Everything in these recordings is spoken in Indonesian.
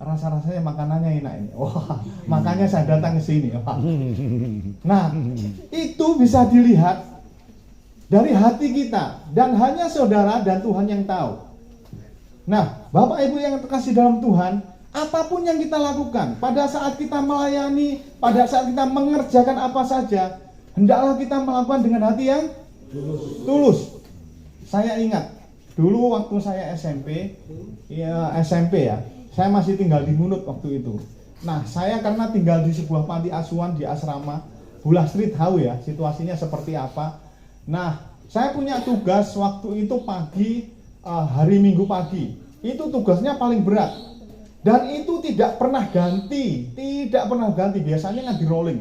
rasa-rasanya makanannya enak ini. Wah, makanya saya datang ke sini. Wah. Nah, itu bisa dilihat dari hati kita, dan hanya saudara dan Tuhan yang tahu. Nah, Bapak Ibu yang terkasih dalam Tuhan, apapun yang kita lakukan, pada saat kita melayani, pada saat kita mengerjakan apa saja, hendaklah kita melakukan dengan hati yang tulus. Saya ingat dulu waktu saya SMP ya, saya masih tinggal di Munut waktu itu. Nah, saya karena tinggal di sebuah panti asuhan di asrama Bula Street, tahu ya situasinya seperti apa. Nah, saya punya tugas waktu itu pagi, hari Minggu pagi. Itu tugasnya paling berat. Dan itu tidak pernah ganti, biasanya nggak di rolling.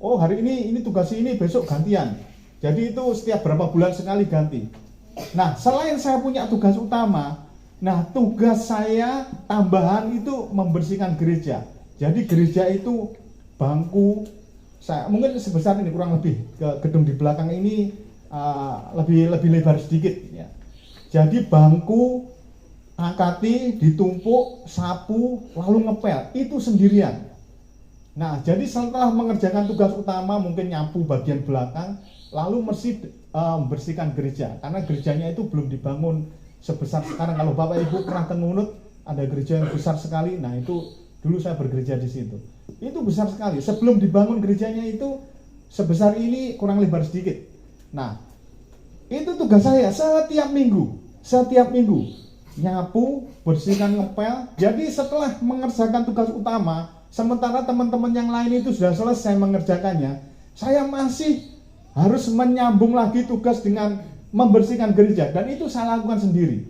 Oh, hari ini tugas ini, besok gantian. Jadi itu setiap berapa bulan sekali ganti. Nah, selain saya punya tugas utama, nah tugas saya tambahan itu membersihkan gereja. Jadi gereja itu bangku, saya mungkin sebesar ini kurang lebih, ke gedung di belakang ini lebih lebar sedikit ya. Jadi bangku, angkati, ditumpuk, sapu, lalu ngepel, itu sendirian. Nah, jadi setelah mengerjakan tugas utama, mungkin nyapu bagian belakang, lalu membersihkan gereja, karena gerejanya itu belum dibangun sebesar sekarang. Kalau Bapak Ibu pernah ke Ngunut, ada gereja yang besar sekali. Nah, itu dulu saya bergereja di situ. Itu besar sekali. Sebelum dibangun gerejanya itu sebesar ini, kurang lebar sedikit. Nah, itu tugas saya setiap minggu nyapu, bersihkan, ngepel. Jadi setelah mengerjakan tugas utama, sementara teman-teman yang lain itu sudah selesai mengerjakannya, saya masih harus menyambung lagi tugas dengan membersihkan gereja, dan itu saya lakukan sendiri.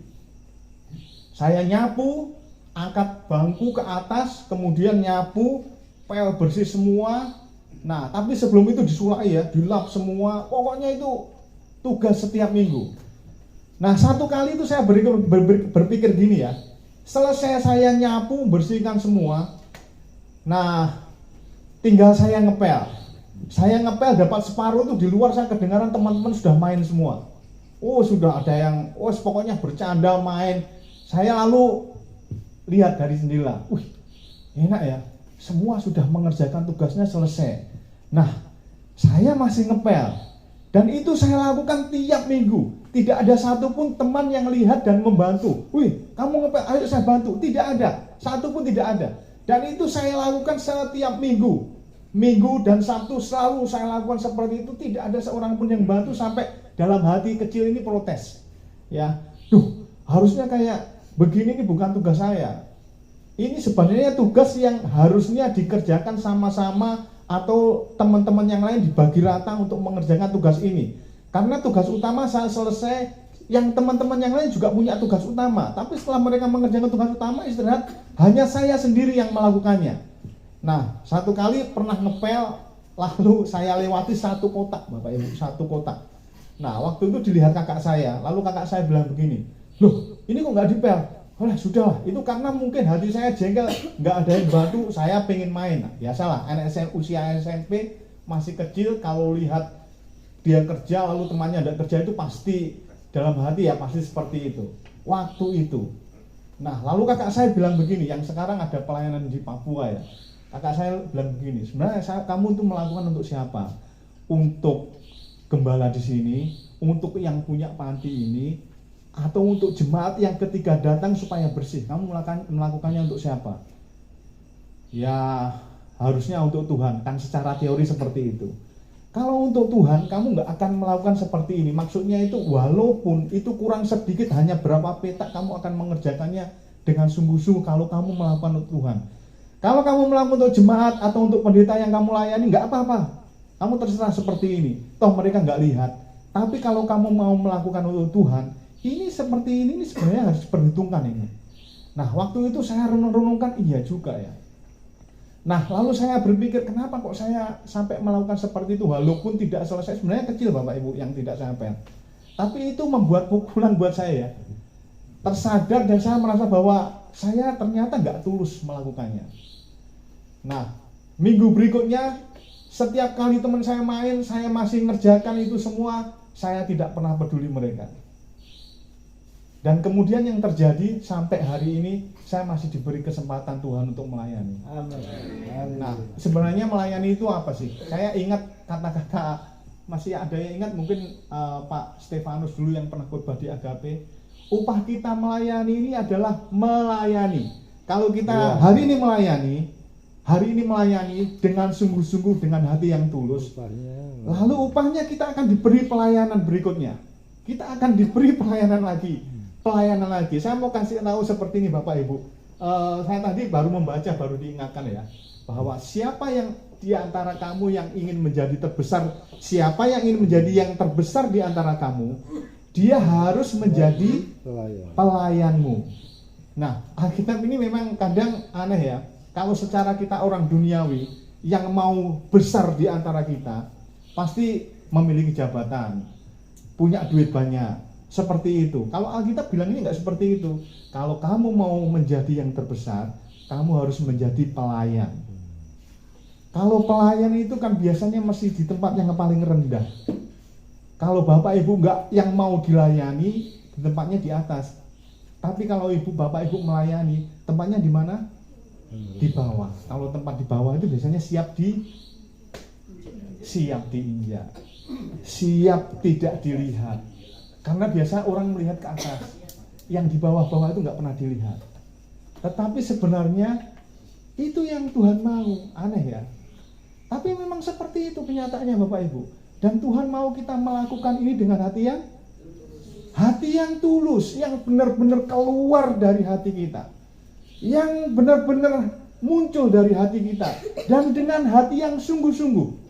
Saya nyapu, angkat bangku ke atas, kemudian nyapu, pel bersih semua. Nah, tapi sebelum itu disulai ya, dilap semua. Pokoknya itu tugas setiap minggu. Nah, satu kali itu saya berpikir gini ya, selesai saya nyapu, bersihkan semua. Nah, tinggal saya ngepel. Saya ngepel dapat separuh itu, di luar saya kedengaran teman-teman sudah main semua. Oh, sudah ada yang, pokoknya bercanda main. Saya lalu lihat dari jendela, enak ya, semua sudah mengerjakan tugasnya selesai. Nah, saya masih ngepel, dan itu saya lakukan tiap minggu. Tidak ada satupun teman yang lihat dan membantu. Kamu ngepel, ayo saya bantu. Tidak ada, satupun tidak ada. Dan itu saya lakukan setiap minggu. Minggu dan Sabtu selalu saya lakukan seperti itu. Tidak ada seorang pun yang bantu, sampai dalam hati kecil ini protes. Ya, harusnya kayak begini, ini bukan tugas saya. Ini sebenarnya tugas yang harusnya dikerjakan sama-sama, atau teman-teman yang lain dibagi rata untuk mengerjakan tugas ini. Karena tugas utama saya selesai, yang teman-teman yang lain juga punya tugas utama. Tapi setelah mereka mengerjakan tugas utama, istirahat, hanya saya sendiri yang melakukannya. Nah, satu kali pernah ngepel, lalu saya lewati satu kotak, Bapak Ibu, satu kotak. Nah, waktu itu dilihat kakak saya, lalu kakak saya bilang begini, ini kok nggak dipel? Sudahlah, itu karena mungkin hati saya jengkel, nggak ada yang bantu, saya pengen main. Nah, biasalah, usia SMP masih kecil, kalau lihat dia kerja lalu temannya tidak kerja, itu pasti dalam hati ya pasti seperti itu. Waktu itu, nah lalu kakak saya bilang begini, yang sekarang ada pelayanan di Papua ya. Kakak saya bilang begini, sebenarnya kamu itu melakukan untuk siapa? Untuk gembala di sini, untuk yang punya panti ini, atau untuk jemaat yang ketika datang supaya bersih? Kamu melakukannya untuk siapa? Ya harusnya untuk Tuhan, kan secara teori seperti itu. Kalau untuk Tuhan, kamu nggak akan melakukan seperti ini. Maksudnya itu walaupun itu kurang sedikit, hanya berapa petak, kamu akan mengerjakannya dengan sungguh-sungguh kalau kamu melakukan untuk Tuhan. Kalau kamu melakukan untuk jemaat atau untuk pendeta yang kamu layani, nggak apa-apa. Kamu terserah seperti ini. Toh mereka nggak lihat. Tapi kalau kamu mau melakukan untuk Tuhan, ini seperti ini sebenarnya harus diperhitungkan ini. Nah, waktu itu saya renung-renungkan, iya juga ya. Nah, lalu saya berpikir, kenapa kok saya sampai melakukan seperti itu, walaupun tidak selesai. Sebenarnya kecil Bapak Ibu yang tidak saya pel. Tapi itu membuat pukulan buat saya ya. Tersadar, dan saya merasa bahwa saya ternyata nggak tulus melakukannya. Nah, minggu berikutnya, setiap kali teman saya main, saya masih ngerjakan itu semua, saya tidak pernah peduli mereka. Dan kemudian yang terjadi sampai hari ini saya masih diberi kesempatan Tuhan untuk melayani. Amin. Nah, sebenarnya melayani itu apa sih? Saya ingat kata-kata, masih ada yang ingat mungkin Pak Stefanus dulu yang pernah khotbah di Agape. Upah kita melayani ini adalah melayani. Kalau kita hari ini melayani dengan sungguh-sungguh, dengan hati yang tulus, lalu upahnya kita akan diberi pelayanan berikutnya. Kita akan diberi pelayanan lagi. Saya mau kasih tahu seperti ini Bapak Ibu. Saya tadi baru membaca, baru diingatkan ya, bahwa siapa yang di antara kamu yang ingin menjadi terbesar, siapa yang ingin menjadi yang terbesar di antara kamu, dia harus menjadi pelayanmu. Nah, Alkitab ini memang kadang aneh ya. Kalau secara kita orang duniawi yang mau besar di antara kita, pasti memiliki jabatan, punya duit banyak. Seperti itu. Kalau Alkitab bilang ini nggak seperti itu. Kalau kamu mau menjadi yang terbesar, kamu harus menjadi pelayan. Kalau pelayan itu kan biasanya masih di tempat yang paling rendah. Kalau Bapak Ibu nggak yang mau dilayani, di tempatnya di atas. Tapi kalau Bapak Ibu melayani, tempatnya di mana? Di bawah. Kalau tempat di bawah itu biasanya siap diinjak, siap tidak dilihat. Karena biasa orang melihat ke atas, yang di bawah-bawah itu nggak pernah dilihat. Tetapi sebenarnya itu yang Tuhan mau. Aneh ya. Tapi memang seperti itu kenyataannya Bapak Ibu. Dan Tuhan mau kita melakukan ini dengan hati yang tulus, yang benar-benar keluar dari hati kita, yang benar-benar muncul dari hati kita, dan dengan hati yang sungguh-sungguh.